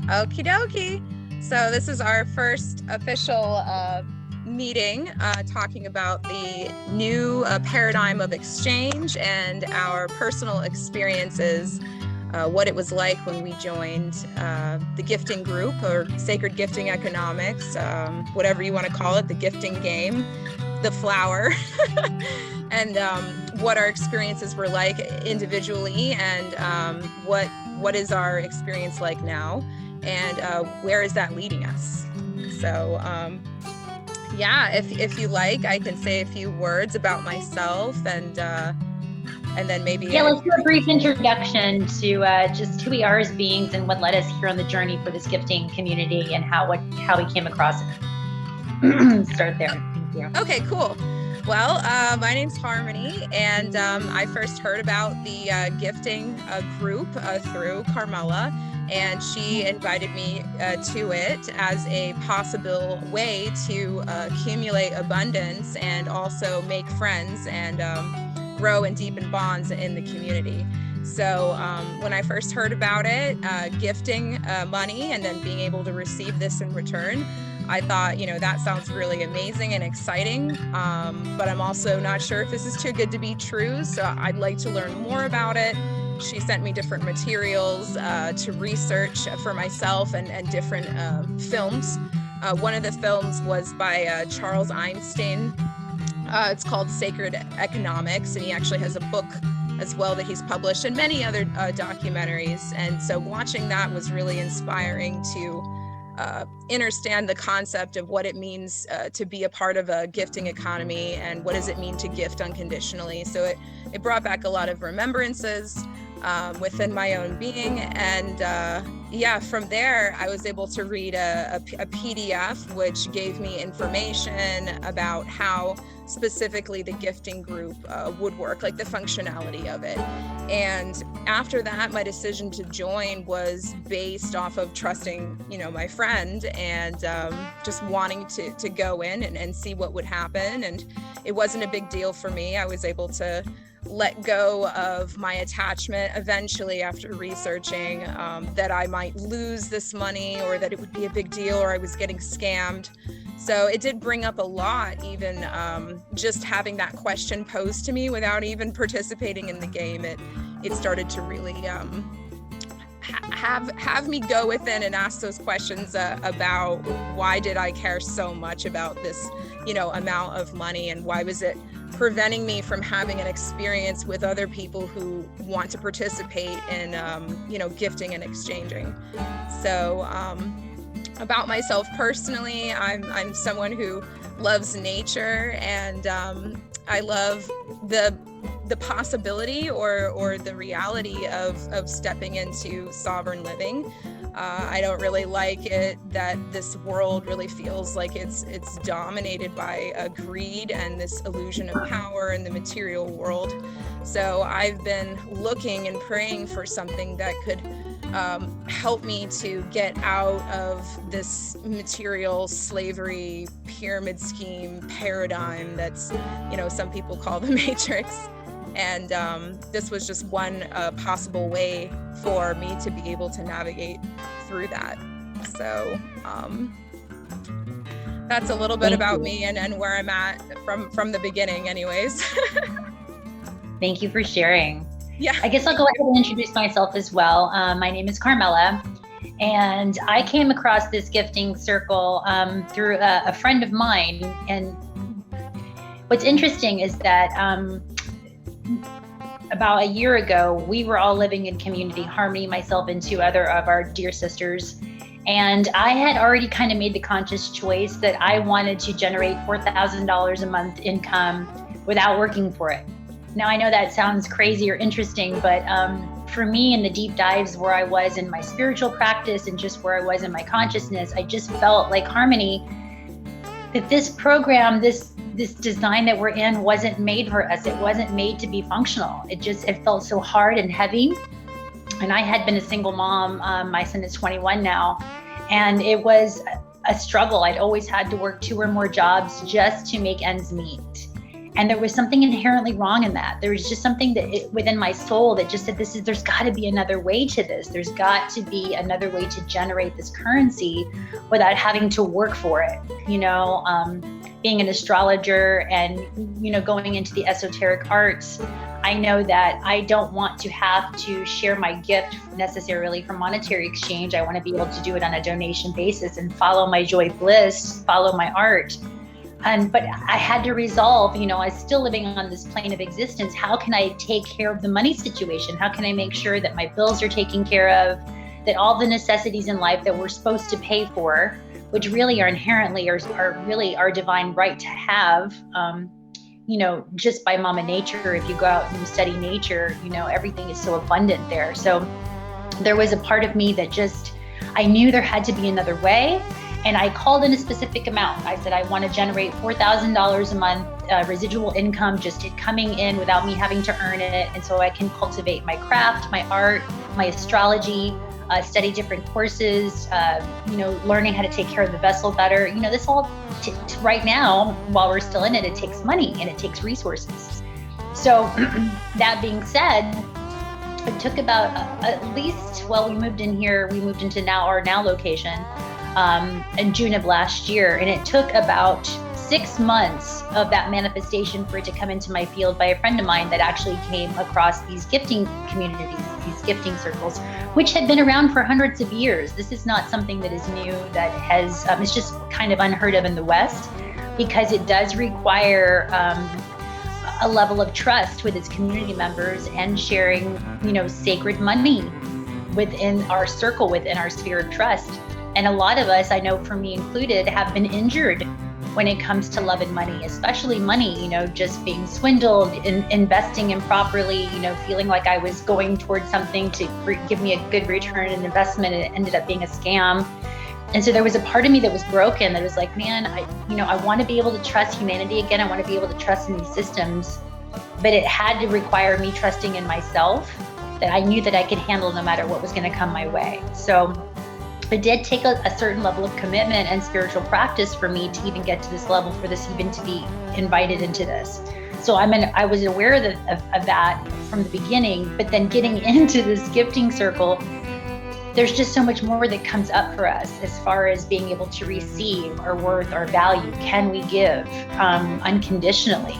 Okie dokie. So this is our first official meeting talking about the new paradigm of exchange and our personal experiences, what it was like when we joined the gifting group or sacred gifting economics, whatever you want to call it, the gifting game, the flower, and what our experiences were like individually, and what is our experience like now, and where is that leading us. So yeah, if you like, I can say a few words about myself, and then maybe let's do a brief introduction to just who we are as beings and what led us here on the journey for this gifting community and how we came across it. Start there. Thank you. Okay, cool. Well, my name's Harmony, and I first heard about the gifting group through Carmela, and she invited me to it as a possible way to accumulate abundance and also make friends and grow and deepen bonds in the community. So when I first heard about it, gifting money and then being able to receive this in return, I thought, that sounds really amazing and exciting, but I'm also not sure if this is too good to be true, so I'd like to learn more about it. She sent me different materials to research for myself and different films. One of the films was by Charles Einstein. It's called Sacred Economics, and he actually has a book as well that he's published, and many other documentaries. And so watching that was really inspiring to understand the concept of what it means to be a part of a gifting economy, and what does it mean to gift unconditionally. So it brought back a lot of remembrances within my own being, and from there I was able to read a PDF which gave me information about how specifically the gifting group would work, like the functionality of it. And after that, my decision to join was based off of trusting, my friend, and just wanting to go in and see what would happen. And it wasn't a big deal for me. I was able to let go of my attachment eventually after researching that I might lose this money, or that it would be a big deal, or I was getting scammed. So it did bring up a lot, even just having that question posed to me without even participating in the game. It started to really have me go within and ask those questions about why did I care so much about this, amount of money, and why was it preventing me from having an experience with other people who want to participate in, gifting and exchanging. So about myself personally, I'm someone who loves nature, and I love the possibility or the reality of stepping into sovereign living. I don't really like it that this world really feels like it's dominated by greed and this illusion of power in the material world. So I've been looking and praying for something that could help me to get out of this material slavery pyramid scheme paradigm that's, some people call the Matrix. And this was just one possible way for me to be able to navigate through that. So that's a little bit about me and where I'm at from the beginning anyways. Thank you for sharing. Yeah. I guess I'll go ahead and introduce myself as well. My name is Carmela, and I came across this gifting circle through a friend of mine. And what's interesting is that about a year ago, we were all living in community, Harmony, myself, and two other of our dear sisters. And I had already kind of made the conscious choice that I wanted to generate $4,000 a month income without working for it. Now, I know that sounds crazy or interesting, but for me, in the deep dives where I was in my spiritual practice and just where I was in my consciousness, I just felt like Harmony, that this program, this design that we're in wasn't made for us. It wasn't made to be functional. It felt so hard and heavy. And I had been a single mom. My son is 21 now. And it was a struggle. I'd always had to work 2 or more jobs just to make ends meet. And there was something inherently wrong in that. There was just something within my soul that just said, there's got to be another way to this. There's got to be another way to generate this currency without having to work for it. Being an astrologer and, going into the esoteric arts, I know that I don't want to have to share my gift necessarily for monetary exchange. I want to be able to do it on a donation basis and follow my joy bliss, follow my art. But I had to resolve, I was still living on this plane of existence. How can I take care of the money situation? How can I make sure that my bills are taken care of, that all the necessities in life that we're supposed to pay for, which really are inherently are really our divine right to have, just by mama nature. If you go out and you study nature, everything is so abundant there. So there was a part of me that I knew there had to be another way. And I called in a specific amount. I said, I want to generate $4,000 a month residual income, just it coming in without me having to earn it. And so I can cultivate my craft, my art, my astrology, study different courses, learning how to take care of the vessel better. This all right now, while we're still in it, it takes money and it takes resources. So that being said, it took about we moved into our now location in June of last year. And it took about 6 months of that manifestation for it to come into my field by a friend of mine that actually came across these gifting communities, these gifting circles, which had been around for hundreds of years. This is not something that is new, that has, it's just kind of unheard of in the West, because it does require a level of trust with its community members and sharing, sacred money within our circle, within our sphere of trust. And a lot of us, I know for me included, have been injured when it comes to love and money, especially money, just being swindled, investing improperly, feeling like I was going towards something to give me a good return on investment, and it ended up being a scam. And so there was a part of me that was broken, that was like, man, I want to be able to trust humanity again. I want to be able to trust in these systems, but it had to require me trusting in myself, that I knew that I could handle no matter what was going to come my way. So it did take a certain level of commitment and spiritual practice for me to even get to this level, for this even to be invited into this. So I was aware of that from the beginning, but then getting into this gifting circle, there's just so much more that comes up for us as far as being able to receive our worth, our value. Can we give unconditionally,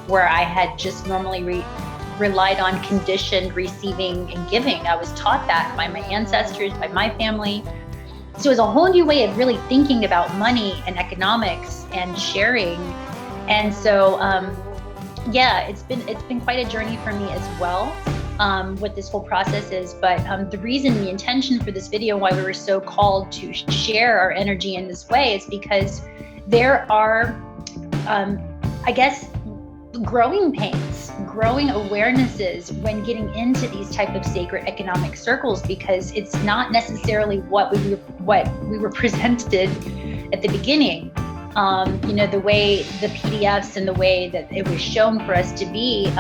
where I had just normally relied on conditioned receiving and giving. I was taught that by my ancestors, by my family. So it was a whole new way of really thinking about money and economics and sharing. And so, it's been quite a journey for me as well, what this whole process is. But the intention for this video, why we were so called to share our energy in this way, is because there are, growing pains, growing awarenesses when getting into these type of sacred economic circles, because it's not necessarily what we were presented at the beginning. The way the PDFs and the way that it was shown for us to be,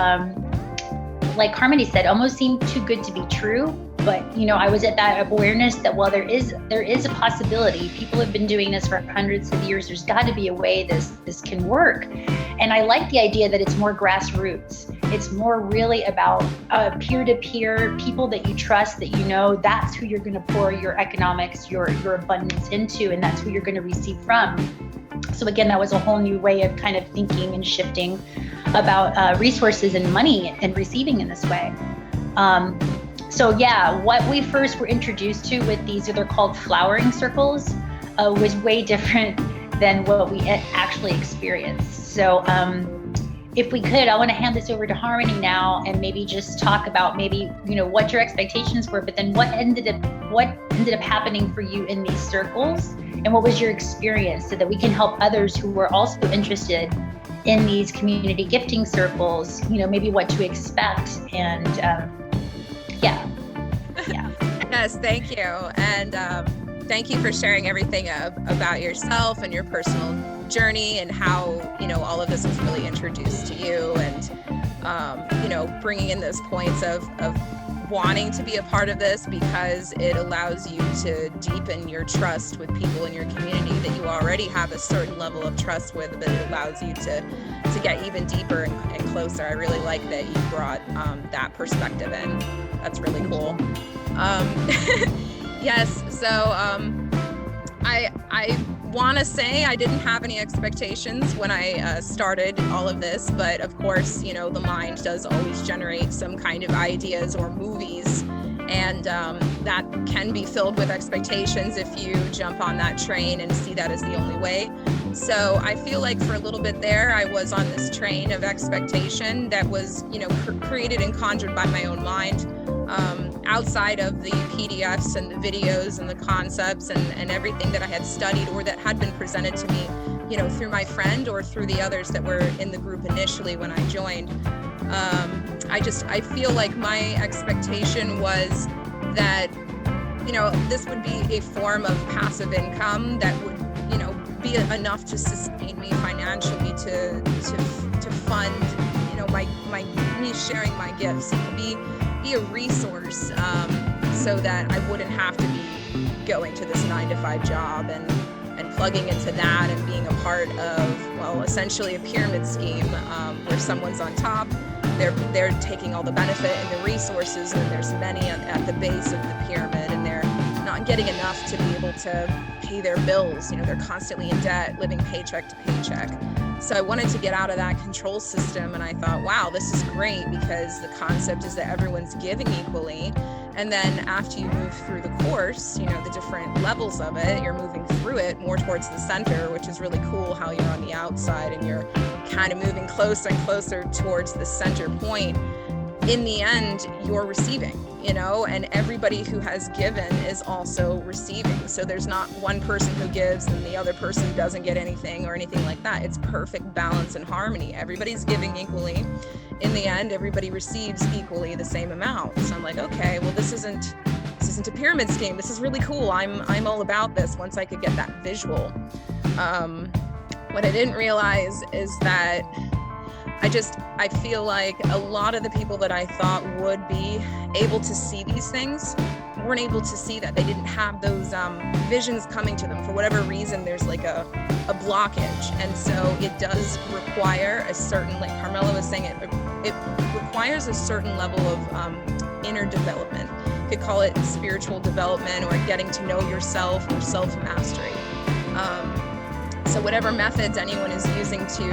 like Harmony said, almost seemed too good to be true. But, I was at that awareness that, well, there is a possibility. People have been doing this for hundreds of years. There's got to be a way this can work. And I like the idea that it's more grassroots. It's more really about peer-to-peer, people that you trust, that that's who you're going to pour your economics, your abundance into, and that's who you're going to receive from. So again, that was a whole new way of kind of thinking and shifting about resources and money and receiving in this way. What we first were introduced to with these, they're called flowering circles, was way different than what we actually experienced. So if we could, I want to hand this over to Harmony now and maybe just talk about what your expectations were, but then what ended up happening for you in these circles, and what was your experience, so that we can help others who were also interested in these community gifting circles, maybe what to expect. And yeah. Yes, thank you. And thank you for sharing everything about yourself and your personal journey, and how, all of this was really introduced to you, and, bringing in those points of wanting to be a part of this because it allows you to deepen your trust with people in your community that you already have a certain level of trust with, but it allows you to get even deeper and closer. I really like that you brought that perspective in. That's really cool. Yes, so I want to say I didn't have any expectations when I started all of this, but of course, you know, the mind does always generate some kind of ideas or movies, and that can be filled with expectations if you jump on that train and see that as the only way. So I feel like for a little bit there, I was on this train of expectation that was, you know, created and conjured by my own mind. Outside of the PDFs and the videos and the concepts and everything that I had studied or that had been presented to me, you know, through my friend or through the others that were in the group initially when I joined. I feel like my expectation was that, you know, this would be a form of passive income that would, you know, be enough to sustain me financially to fund, you know, me sharing my gifts, and be a resource so that I wouldn't have to be going to this 9-to-5 job and plugging into that and being a part of, well, essentially a pyramid scheme where someone's on top, they're taking all the benefit and the resources, and there's many at the base of the pyramid, and they're not getting enough to be able to pay their bills. You know, they're constantly in debt, living paycheck to paycheck. So I wanted to get out of that control system, and I thought, wow, this is great, because the concept is that everyone's giving equally. And then after you move through the course, you know, the different levels of it, you're moving through it more towards the center, which is really cool how you're on the outside and you're kind of moving closer and closer towards the center point. In the end, you're receiving, you know, and everybody who has given is also receiving. So there's not one person who gives and the other person doesn't get anything or anything like that. It's perfect balance and harmony. Everybody's giving equally. In the end, everybody receives equally the same amount. So I'm like, okay, well, this isn't a pyramid scheme. This is really cool. I'm all about this once I could get that visual. What I didn't realize is that I feel like a lot of the people that I thought would be able to see these things weren't able to see that. They didn't have those visions coming to them. For whatever reason, there's like a blockage. And so it does require a certain, like Carmela was saying, it requires a certain level of inner development. You could call it spiritual development or getting to know yourself or self-mastery. So whatever methods anyone is using to,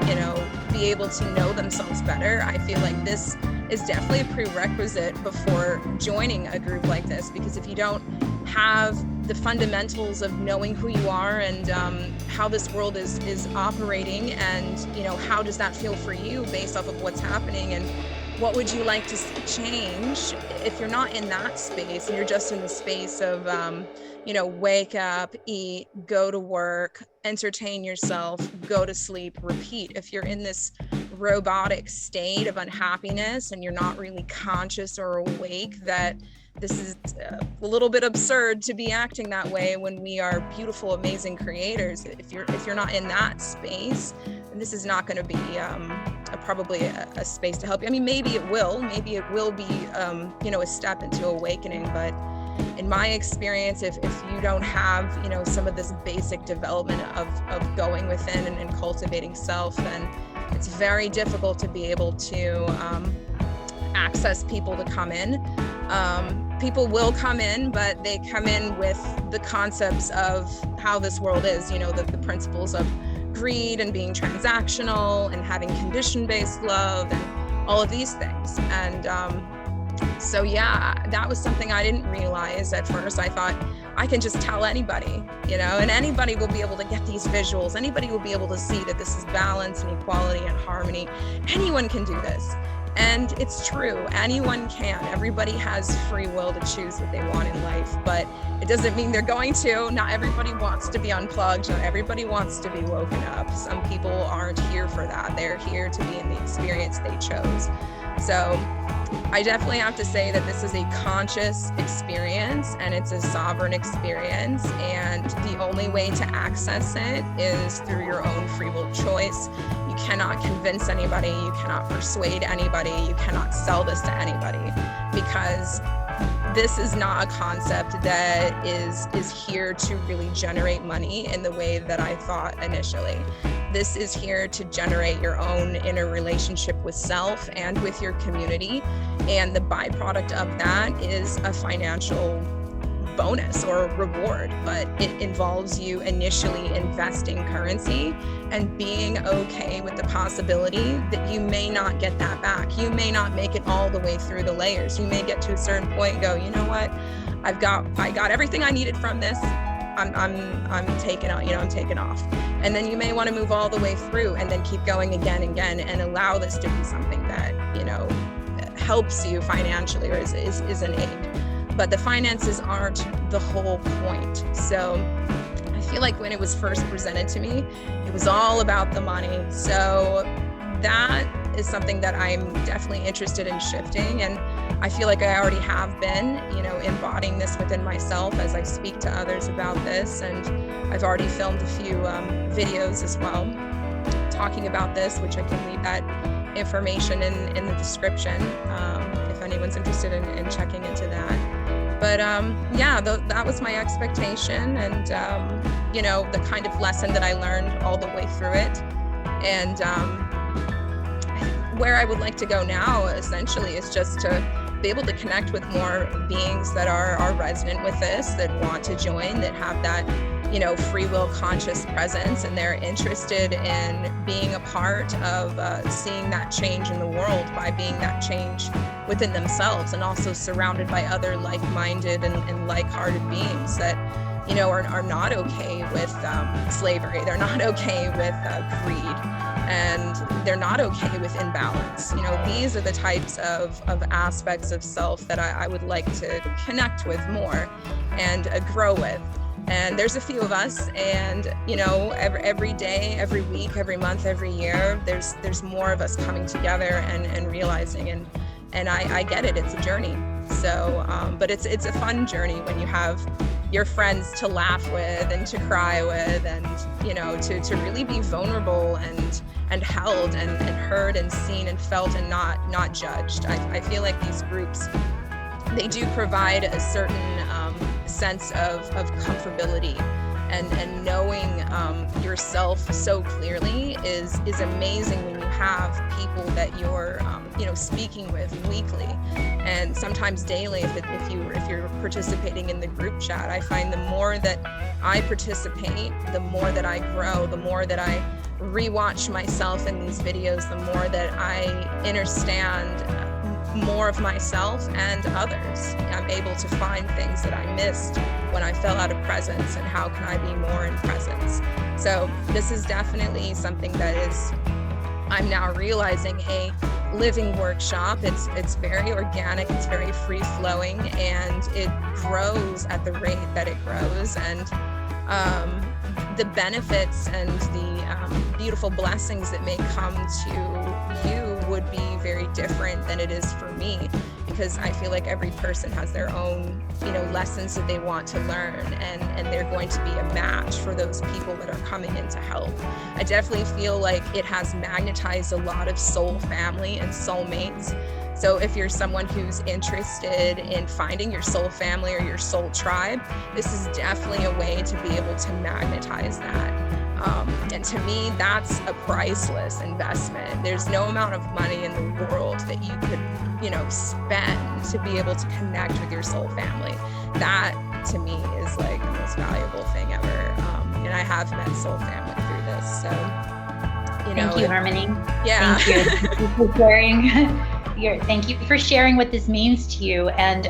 you know, be able to know themselves better, I feel like this is definitely a prerequisite before joining a group like this, because if you don't have the fundamentals of knowing who you are and how this world is operating, and, you know, how does that feel for you based off of what's happening, and what would you like to change if you're not in that space and you're just in the space of, you know, wake up, eat, go to work, entertain yourself, go to sleep, repeat. If you're in this robotic state of unhappiness and you're not really conscious or awake that this is a little bit absurd to be acting that way when we are beautiful, amazing creators. If you're not in that space, this is not going to be probably a space to help you. I mean, maybe it will be, you know, a step into awakening, but in my experience, if you don't have, you know, some of this basic development of going within and cultivating self, then it's very difficult to be able to access people to come in. People will come in, but they come in with the concepts of how this world is, you know, the principles of greed and being transactional and having condition-based love and all of these things. And so yeah, that was something I didn't realize at first. I thought I can just tell anybody, you know, and anybody will be able to get these visuals. Anybody will be able to see that this is balance and equality and harmony. Anyone can do this. And it's true, anyone can. Everybody has free will to choose what they want in life, but it doesn't mean they're going to. Not everybody wants to be unplugged. Not everybody wants to be woken up. Some people aren't here for that. They're here to be in the experience they chose. So I definitely have to say that this is a conscious experience, and it's a sovereign experience, and the only way to access it is through your own free will choice. You cannot convince anybody, you cannot persuade anybody, you cannot sell this to anybody, because this is not a concept that is here to really generate money in the way that I thought initially. This is here to generate your own inner relationship with self and with your community. And the byproduct of that is a financial bonus or reward, but it involves you initially investing currency and being okay with the possibility that you may not get that back. You may not make it all the way through the layers. You may get to a certain point and go, you know what? I got everything I needed from this. I'm taking out, I'm taking off. And then you may want to move all the way through and then keep going again and again, and allow this to be something that, helps you financially or is an aid. But the finances aren't the whole point. So I feel like when it was first presented to me, it was all about the money. So that is something that I'm definitely interested in shifting. And I feel like I already have been, embodying this within myself as I speak to others about this. And I've already filmed a few videos as well talking about this, which I can leave that information in the description if anyone's interested in checking into that. But that was my expectation, and the kind of lesson that I learned all the way through it. And where I would like to go now essentially is just to be able to connect with more beings that are resonant with this, that want to join, that have that free will conscious presence, and they're interested in being a part of seeing that change in the world by being that change within themselves, and also surrounded by other like-minded and like-hearted beings that are not okay with slavery. They're not okay with greed, and they're not okay with imbalance. These are the types of aspects of self that I would like to connect with more and grow with. And there's a few of us, and every day, every week, every month, every year, there's more of us coming together and realizing, and I get it, it's a journey. So but it's a fun journey when you have your friends to laugh with and to cry with, and to really be vulnerable and held and heard and seen and felt and not judged. I feel like these groups, they do provide a certain sense of comfortability, and knowing yourself so clearly is amazing when you have people that you're speaking with weekly, and sometimes daily if you're participating in the group chat. I find the more that I participate, the more that I grow, the more that I rewatch myself in these videos, the more that I understand more of myself and others. I'm able to find things that I missed when I fell out of presence, and how can I be more in presence. So this is definitely something that is, I'm now realizing, a living workshop. It's very organic, it's very free flowing, and it grows at the rate that it grows. And the benefits and the beautiful blessings that may come to you would be very different than it is for me, because I feel like every person has their own lessons that they want to learn, and they're going to be a match for those people that are coming in to help. I definitely feel like it has magnetized a lot of soul family and soulmates. So if you're someone who's interested in finding your soul family or your soul tribe, this is definitely a way to be able to magnetize that. And to me, that's a priceless investment. There's no amount of money in the world that you could, spend to be able to connect with your soul family. That, to me, is like the most valuable thing ever. And I have met soul family through this. So, Thank you, Harmony. Yeah. Thank you for sharing. Thank you for sharing what this means to you, and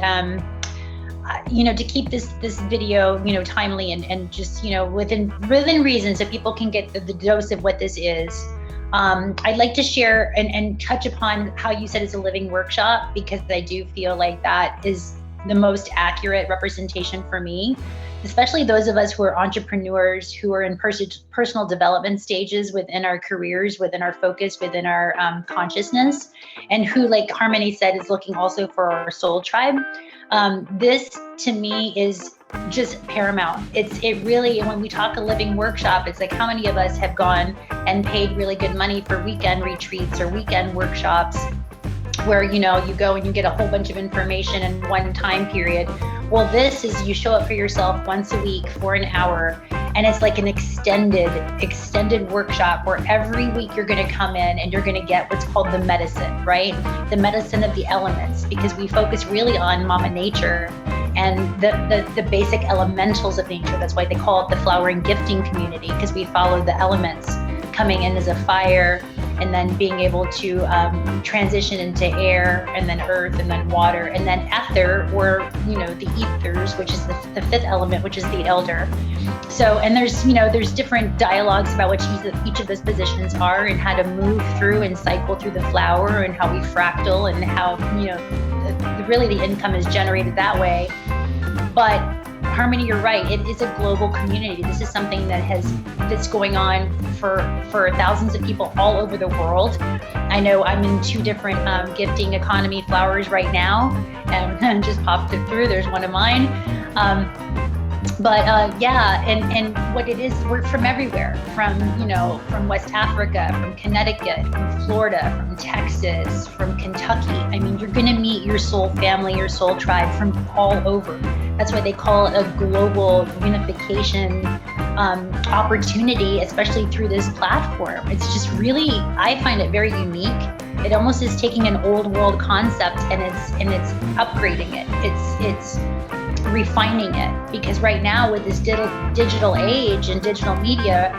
to keep this video timely and just within reason, so people can get the dose of what this is. I'd like to share and touch upon how you said it's a living workshop, because I do feel like that is the most accurate representation for me. especially those of us who are entrepreneurs, who are in personal development stages within our careers, within our focus, within our consciousness, and who, like Harmony said, is looking also for our soul tribe. This to me is just paramount. It really, when we talk a living workshop, it's like how many of us have gone and paid really good money for weekend retreats or weekend workshops where, you go and you get a whole bunch of information in one time period. Well, this is, you show up for yourself once a week for an hour, and it's like an extended workshop where every week you're going to come in and you're going to get what's called the medicine, right? The medicine of the elements, because we focus really on Mama Nature and the basic elementals of nature. That's why they call it the flower and gifting community, because we follow the elements, coming in as a fire, and then being able to transition into air, and then earth, and then water, and then ether, or the ethers, which is the fifth element, which is the elder. So, and there's different dialogues about what each of those positions are, and how to move through and cycle through the flower, and how we fractal, and how really the income is generated that way. But Harmony, you're right. It is a global community. This is something that's going on for thousands of people all over the world. I know I'm in 2 different gifting economy flowers right now, and just popped it through. There's one of mine. And what it is, we're from everywhere, from West Africa, from Connecticut, from Florida, from Texas, from Kentucky. I mean, you're going to meet your soul family, your soul tribe from all over. That's why they call it a global unification opportunity, especially through this platform. It's just really, I find it very unique. It almost is taking an old world concept and it's upgrading it. It's refining it, because right now with this digital age and digital media,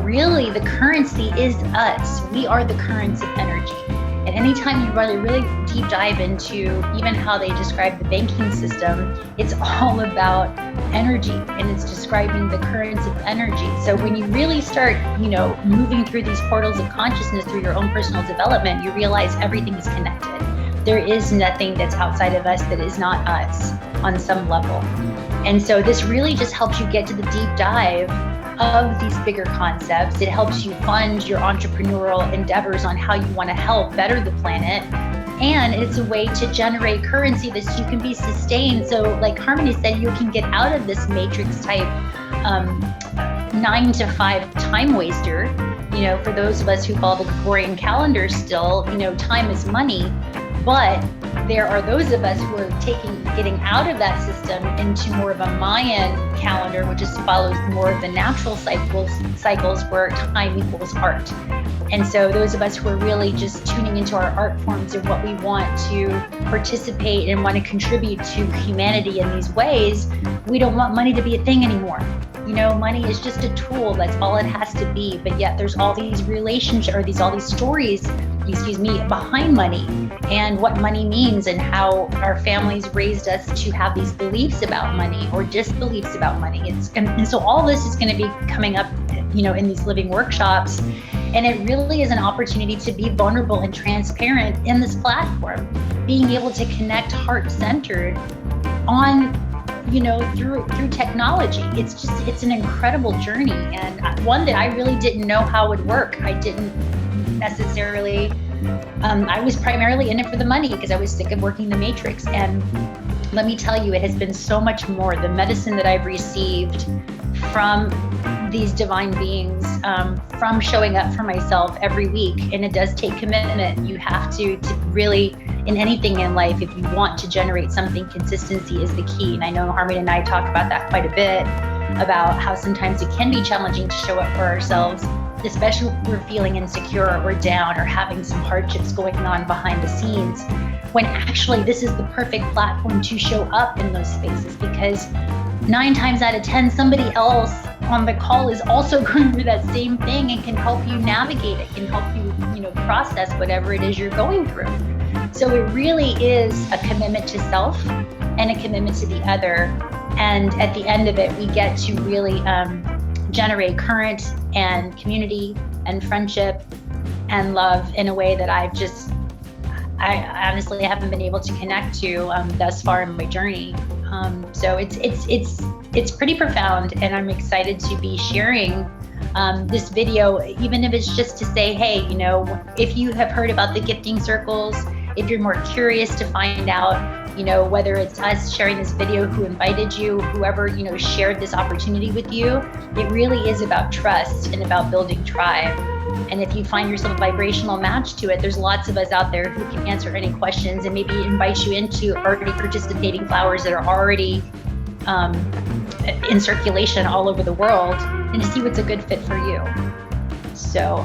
really the currency is us. We are the currency of energy. And anytime you really deep dive into even how they describe the banking system, it's all about energy, and it's describing the currents of energy. So when you really start, moving through these portals of consciousness through your own personal development, you realize everything is connected. There is nothing that's outside of us that is not us on some level. And so this really just helps you get to the deep dive of these bigger concepts. It helps you fund your entrepreneurial endeavors on how you want to help better the planet. And it's a way to generate currency that you can be sustained. So like Harmony said, you can get out of this matrix type 9 to 5 time waster. For those of us who follow the Gregorian calendar still, time is money. But there are those of us who are getting out of that system into more of a Mayan calendar, which follows more of the natural cycles where time equals art. And so those of us who are really just tuning into our art forms and what we want to participate and want to contribute to humanity in these ways, we don't want money to be a thing anymore. Money is just a tool. That's all it has to be. But yet there's all these relationships, or all these stories, behind money, and what money means, and how our families raised us to have these beliefs about money or disbeliefs about money. And so all this is going to be coming up, in these living workshops. And it really is an opportunity to be vulnerable and transparent in this platform, being able to connect heart-centered on through technology. It's an incredible journey, and one that I really didn't know how would work. I didn't necessarily, I was primarily in it for the money because I was sick of working the matrix. And let me tell you, it has been so much more. The medicine that I've received from these divine beings, from showing up for myself every week, and it does take commitment. You have to really, in anything in life, if you want to generate something, consistency is the key. And I know Harmony and I talk about that quite a bit, about how sometimes it can be challenging to show up for ourselves, especially if we're feeling insecure or down or having some hardships going on behind the scenes, when actually this is the perfect platform to show up in those spaces, because 9 times out of 10, somebody else on the call is also going through that same thing and can help you navigate it, can help you, process whatever it is you're going through. So it really is a commitment to self and a commitment to the other. And at the end of it, we get to really generate current and community and friendship and love in a way that I honestly haven't been able to connect to thus far in my journey. So it's pretty profound, and I'm excited to be sharing this video, even if it's just to say, hey, you know, if you have heard about the gifting circles, if you're more curious to find out, you know, whether it's us sharing this video, who invited you, whoever, you know, shared this opportunity with you, it really is about trust and about building tribe. And if you find yourself a vibrational match to it, there's lots of us out there who can answer any questions and maybe invite you into already participating flowers that are already in circulation all over the world, and to see what's a good fit for you. So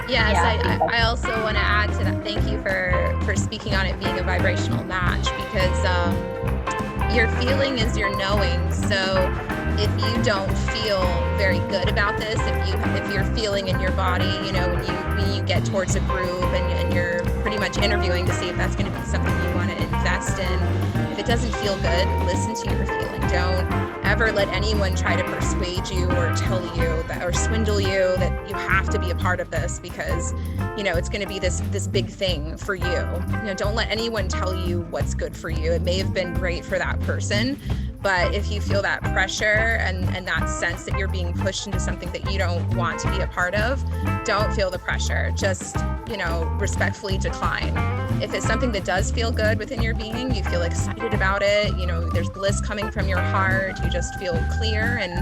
yes, I also want to add to that. Thank you for speaking on it being a vibrational match, because your feeling is your knowing. So if you don't feel very good about this, if you're feeling in your body, you know, when you get towards a group and you're pretty much interviewing to see if that's going to be something you want to invest in, if it doesn't feel good, listen to your feeling. Don't ever let anyone try to persuade you or tell you that, or swindle you that you have to be a part of this because, you know, it's going to be this big thing for you. You know, don't let anyone tell you what's good for you. It may have been great for that person, but if you feel that pressure and that sense that you're being pushed into something that you don't want to be a part of, don't feel the pressure. Just, you know, respectfully decline. If it's something that does feel good within your being, you feel excited about it, you know, there's bliss coming from your heart, you just feel clear and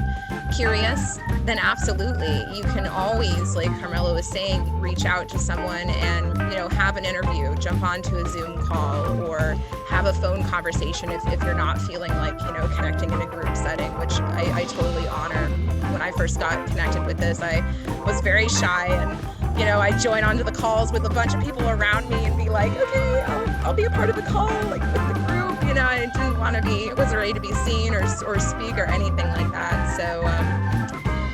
curious, then absolutely, you can always, like Carmela was saying, reach out to someone and, you know, have an interview, jump onto a Zoom call, or have a phone conversation if you're not feeling like, you know, connecting in a group setting, which I totally honor. When I first got connected with this, I was very shy, and, you know, I join onto the calls with a bunch of people around me and be like, okay, I'll be a part of the call, like with the group, you know, I didn't want to be, wasn't ready to be seen or speak or anything like that. So,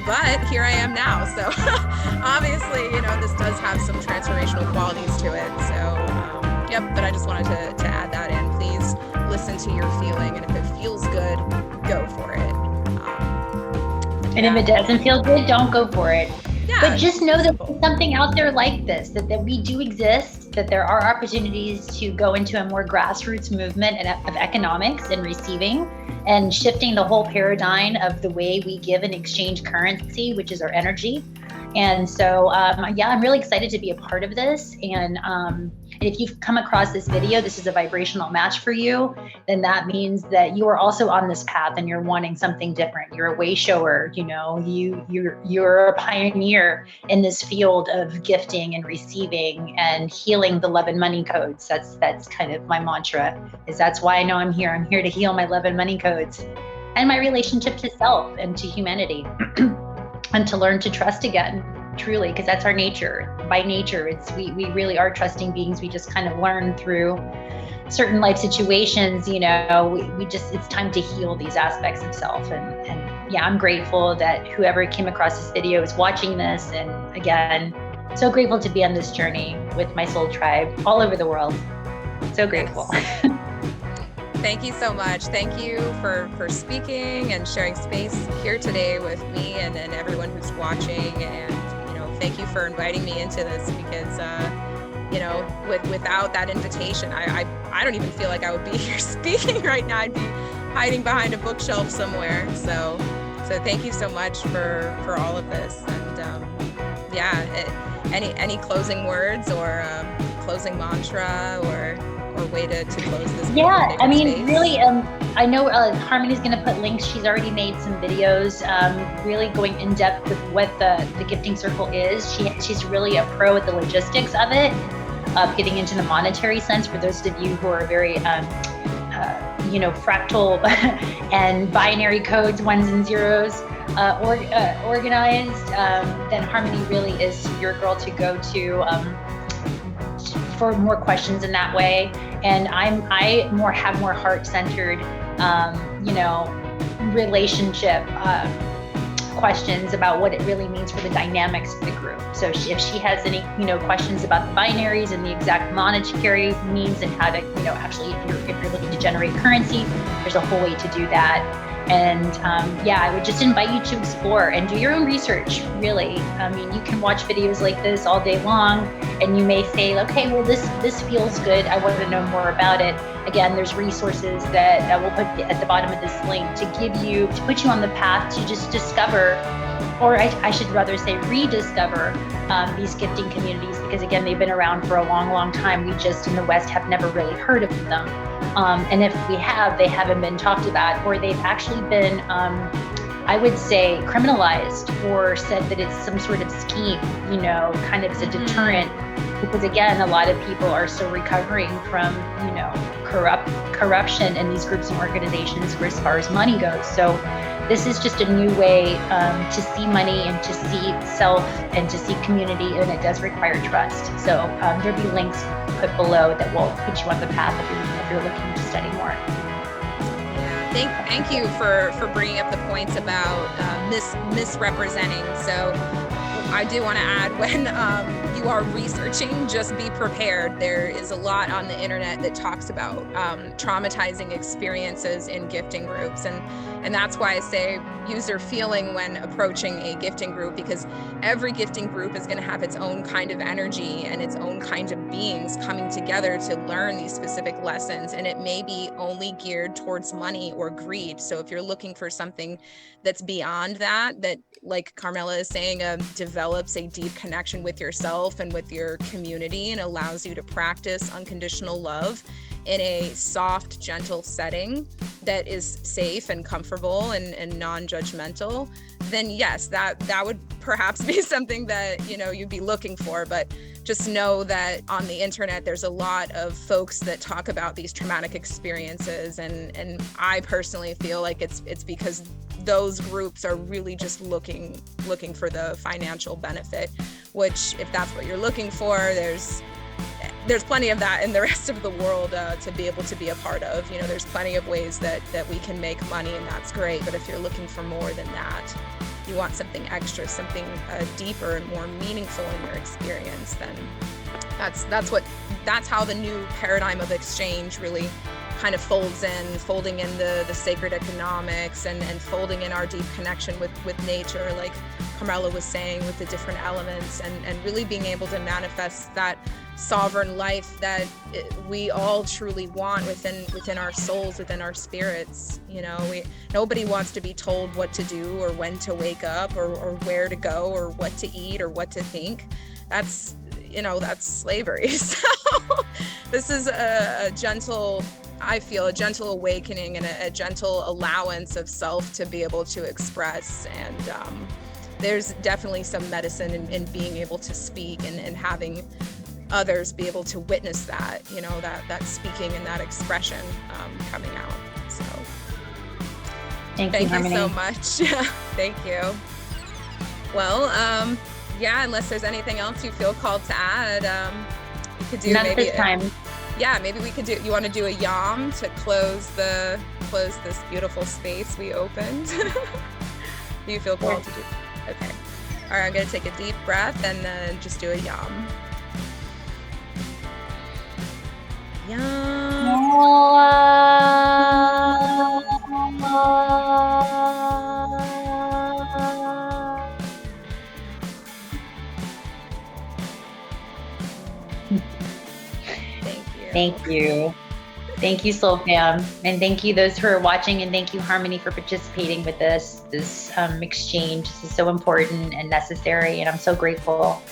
but here I am now. So obviously, you know, this does have some transformational qualities to it. So, yep, but I just wanted to add that in. Please listen to your feeling, and if it feels good, go for it. And if it doesn't feel good, don't go for it. Yeah, but just know that simple. there's something out there like this, that we do exist, that there are opportunities to go into a more grassroots movement of economics and receiving, and shifting the whole paradigm of the way we give and exchange currency, which is our energy. And so, yeah, I'm really excited to be a part of this. And if you've come across this video, this is a vibrational match for you, then that means that you are also on this path and you're wanting something different. You're a way shower, you know, you're a pioneer in this field of gifting and receiving and healing the love and money codes. That's kind of my mantra, is that's why I know I'm here. I'm here to heal my love and money codes and my relationship to self and to humanity. And to learn to trust again, truly, because that's our nature. By nature, we really are trusting beings. We just kind of learn through certain life situations, you know, we just, it's time to heal these aspects of self. And yeah, I'm grateful that whoever came across this video is watching this. And again, so grateful to be on this journey with my soul tribe all over the world. So grateful. Yes. Thank you so much. Thank you for speaking and sharing space here today with me and everyone who's watching. And, you know, thank you for inviting me into this, because, you know, without that invitation, I don't even feel like I would be here speaking right now. I'd be hiding behind a bookshelf somewhere. So thank you so much for all of this. And yeah, any closing words or closing mantra or way to close this? Yeah, I mean, space? Really, I know Harmony's going to put links. She's already made some videos really going in depth with what the gifting circle is. She's really a pro at the logistics of it, getting into the monetary sense for those of you who are very, you know, fractal and binary codes, ones and zeros, organized. Then Harmony really is your girl to go to for more questions in that way. And I have more heart-centered, you know, relationship questions about what it really means for the dynamics of the group. So if she has any, you know, questions about the binaries and the exact monetary means and how to, you know, actually if you're looking to generate currency, there's a whole way to do that. And yeah, I would just invite you to explore and do your own research, really. I mean, you can watch videos like this all day long, and you may say, okay, well, this feels good. I want to know more about it. Again, there's resources that we'll put at the bottom of this link to put you on the path to just discover, or I should rather say rediscover, these gifting communities, because again, they've been around for a long, long time. We just in the West have never really heard of them. And if we have, they haven't been talked about, or they've actually been, I would say, criminalized, or said that it's some sort of scheme, kind of as a deterrent. Because again, a lot of people are still recovering from, corruption in these groups and organizations for as far as money goes. So this is just a new way to see money and to see self and to see community, and it does require trust. So there'll be links put below that will put you on the path if you're looking to study more. Yeah, thank you for bringing up the points about misrepresenting. So I do want to add, when you are researching, just be prepared. There is a lot on the internet that talks about traumatizing experiences in gifting groups, and that's why I say use your feeling when approaching a gifting group, because every gifting group is going to have its own kind of energy and its own kind of beings coming together to learn these specific lessons, and it may be only geared towards money or greed. So if you're looking for something that's beyond that, like Carmela is saying, develops a deep connection with yourself and with your community, and allows you to practice unconditional love in a soft, gentle setting that is safe and comfortable and non-judgmental, then yes, that would perhaps be something that you'd be looking for. But just know that on the internet, there's a lot of folks that talk about these traumatic experiences, and I personally feel like it's because those groups are really just looking for the financial benefit, which, if that's what you're looking for, there's plenty of that in the rest of the world to be able to be a part of. There's plenty of ways that we can make money, and that's great. But if you're looking for more than that, you want something extra, something deeper and more meaningful in your experience, then that's how the new paradigm of exchange really kind of folding in the sacred economics and folding in our deep connection with nature, like Carmela was saying, with the different elements, and really being able to manifest that sovereign life that we all truly want within our souls, within our spirits. Nobody wants to be told what to do or when to wake up or where to go or what to eat or what to think. That's slavery. So this is a gentle awakening and a gentle allowance of self to be able to express. And there's definitely some medicine in being able to speak and having others be able to witness that, that speaking and that expression coming out. So thank you so much. Thank you. Well, yeah, unless there's anything else you feel called to add, we could do maybe this time. Yeah, maybe we could do. You want to do a yam to close this beautiful space we opened? Do you feel called to do? Okay. All right, I'm gonna take a deep breath and then just do a yam. Yam. Thank you. Thank you, Soul Fam. And thank you those who are watching, and thank you, Harmony, for participating with this exchange. This is so important and necessary, and I'm so grateful.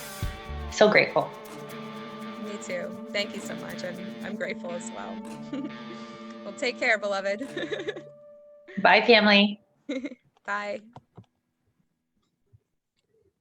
So grateful. Me too. Thank you so much. I'm grateful as well. Well, take care, beloved. Bye, family. Bye.